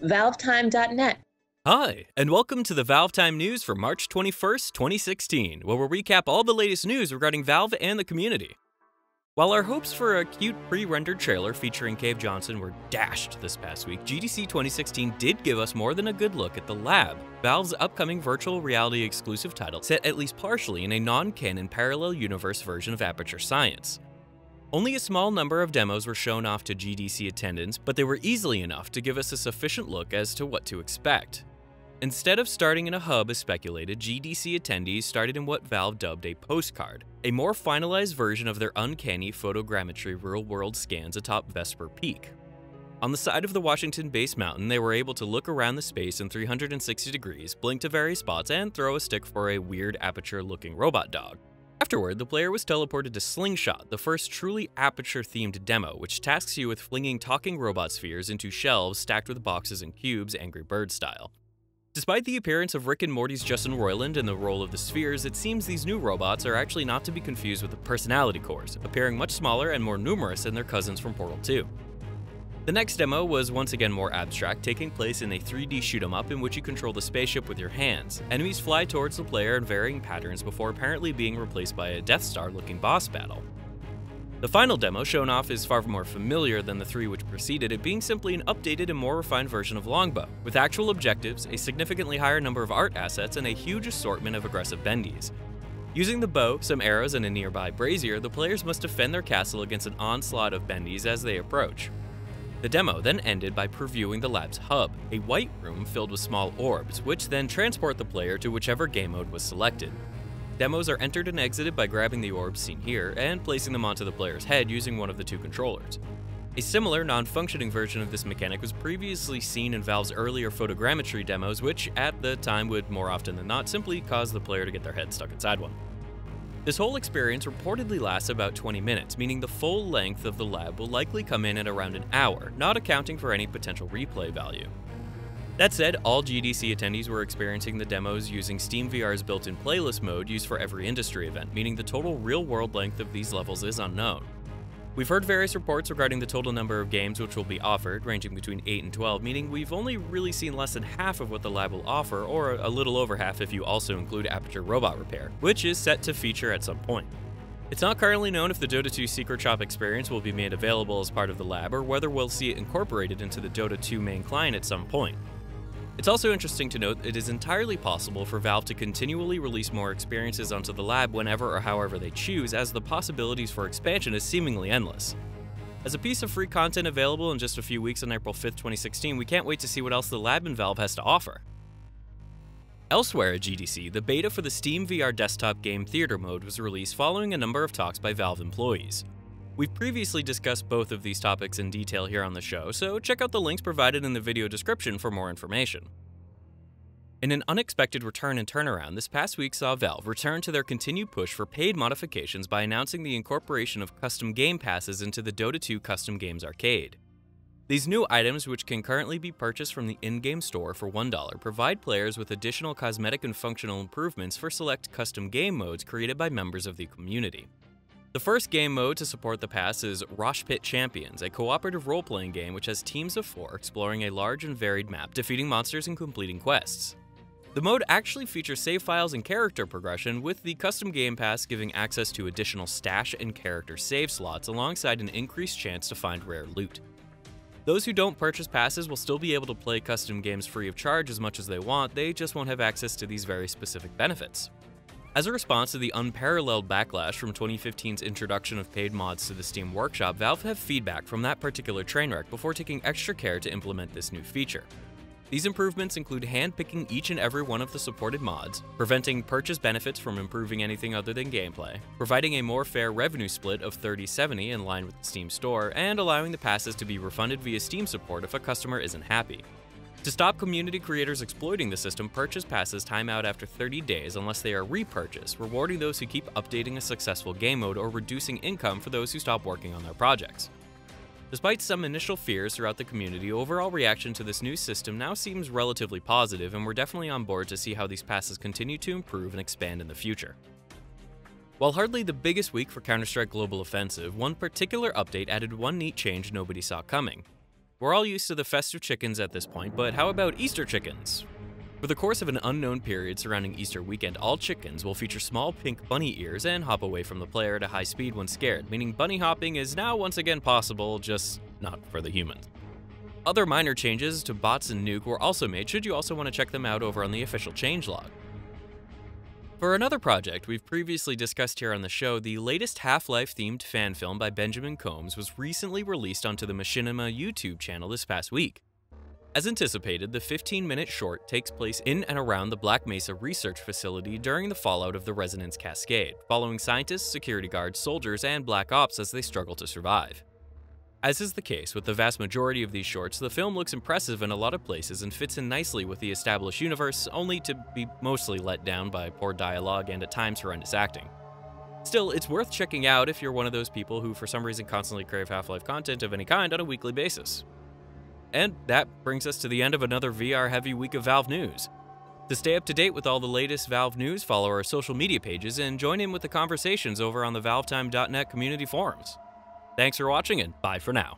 ValveTime.net. Hi, and welcome to the ValveTime news for March 21st, 2016, where we'll recap all the latest news regarding Valve and the community. While our hopes for a cute pre-rendered trailer featuring Cave Johnson were dashed this past week, GDC 2016 did give us more than a good look at the lab, Valve's upcoming virtual reality exclusive title set at least partially in a non-canon parallel universe version of Aperture Science. Only a small number of demos were shown off to GDC attendants, but they were easily enough to give us a sufficient look as to what to expect. Instead of starting in a hub as speculated, GDC attendees started in what Valve dubbed a postcard, a more finalized version of their uncanny photogrammetry real-world scans atop Vesper Peak. On the side of the Washington-based mountain, they were able to look around the space in 360 degrees, blink to various spots, and throw a stick for a weird aperture-looking robot dog. Afterward, the player was teleported to Slingshot, the first truly Aperture-themed demo, which tasks you with flinging talking robot spheres into shelves stacked with boxes and cubes, Angry Bird style. Despite the appearance of Rick and Morty's Justin Roiland in the role of the spheres, it seems these new robots are actually not to be confused with the personality cores, appearing much smaller and more numerous than their cousins from Portal 2. The next demo was once again more abstract, taking place in a 3D shoot-'em-up in which you control the spaceship with your hands. Enemies fly towards the player in varying patterns before apparently being replaced by a Death Star-looking boss battle. The final demo shown off is far more familiar than the three which preceded it, being simply an updated and more refined version of Longbow, with actual objectives, a significantly higher number of art assets, and a huge assortment of aggressive bendies. Using the bow, some arrows, and a nearby brazier, the players must defend their castle against an onslaught of bendies as they approach. The demo then ended by previewing the lab's hub, a white room filled with small orbs, which then transport the player to whichever game mode was selected. Demos are entered and exited by grabbing the orbs seen here and placing them onto the player's head using one of the two controllers. A similar, non-functioning version of this mechanic was previously seen in Valve's earlier photogrammetry demos, which at the time would more often than not simply cause the player to get their head stuck inside one. This whole experience reportedly lasts about 20 minutes, meaning the full length of the lab will likely come in at around an hour, not accounting for any potential replay value. That said, all GDC attendees were experiencing the demos using SteamVR's built-in playlist mode used for every industry event, meaning the total real-world length of these levels is unknown. We've heard various reports regarding the total number of games which will be offered, ranging between 8 and 12, meaning we've only really seen less than half of what the lab will offer, or a little over half if you also include Aperture Robot Repair, which is set to feature at some point. It's not currently known if the Dota 2 Secret Shop experience will be made available as part of the lab, or whether we'll see it incorporated into the Dota 2 main client at some point. It's also interesting to note it is entirely possible for Valve to continually release more experiences onto the lab whenever or however they choose, as the possibilities for expansion is seemingly endless. As a piece of free content available in just a few weeks on April 5th, 2016, we can't wait to see what else the lab and Valve has to offer. Elsewhere at GDC, the beta for the SteamVR desktop game Theater mode was released following a number of talks by Valve employees. We've previously discussed both of these topics in detail here on the show, so check out the links provided in the video description for more information. In an unexpected return and turnaround, this past week saw Valve return to their continued push for paid modifications by announcing the incorporation of custom game passes into the Dota 2 Custom Games Arcade. These new items, which can currently be purchased from the in-game store for $1, provide players with additional cosmetic and functional improvements for select custom game modes created by members of the community. The first game mode to support the pass is Rosh Pit Champions, a cooperative role-playing game which has teams of 4 exploring a large and varied map, defeating monsters and completing quests. The mode actually features save files and character progression, with the custom game pass giving access to additional stash and character save slots alongside an increased chance to find rare loot. Those who don't purchase passes will still be able to play custom games free of charge as much as they want, they just won't have access to these very specific benefits. As a response to the unparalleled backlash from 2015's introduction of paid mods to the Steam Workshop, Valve have feedback from that particular train wreck before taking extra care to implement this new feature. These improvements include hand-picking each and every one of the supported mods, preventing purchase benefits from improving anything other than gameplay, providing a more fair revenue split of 30/70 in line with the Steam store, and allowing the passes to be refunded via Steam support if a customer isn't happy. To stop community creators exploiting the system, purchase passes time out after 30 days unless they are repurchased, rewarding those who keep updating a successful game mode or reducing income for those who stop working on their projects. Despite some initial fears throughout the community, overall reaction to this new system now seems relatively positive, and we're definitely on board to see how these passes continue to improve and expand in the future. While hardly the biggest week for Counter-Strike Global Offensive, one particular update added one neat change nobody saw coming. We're all used to the festive chickens at this point, but how about Easter chickens? For the course of an unknown period surrounding Easter weekend, all chickens will feature small pink bunny ears and hop away from the player at a high speed when scared, meaning bunny hopping is now once again possible, just not for the humans. Other minor changes to bots and Nuke were also made should you also want to check them out over on the official changelog. For another project we've previously discussed here on the show, the latest Half-Life themed fan film by Benjamin Combs was recently released onto the Machinima YouTube channel this past week. As anticipated, the 15-minute short takes place in and around the Black Mesa research facility during the fallout of the Resonance Cascade, following scientists, security guards, soldiers, and Black Ops as they struggle to survive. As is the case with the vast majority of these shorts, the film looks impressive in a lot of places and fits in nicely with the established universe, only to be mostly let down by poor dialogue and at times horrendous acting. Still, it's worth checking out if you're one of those people who for some reason constantly crave Half-Life content of any kind on a weekly basis. And that brings us to the end of another VR-heavy week of Valve news. To stay up to date with all the latest Valve news, follow our social media pages and join in with the conversations over on the ValveTime.net community forums. Thanks for watching and bye for now.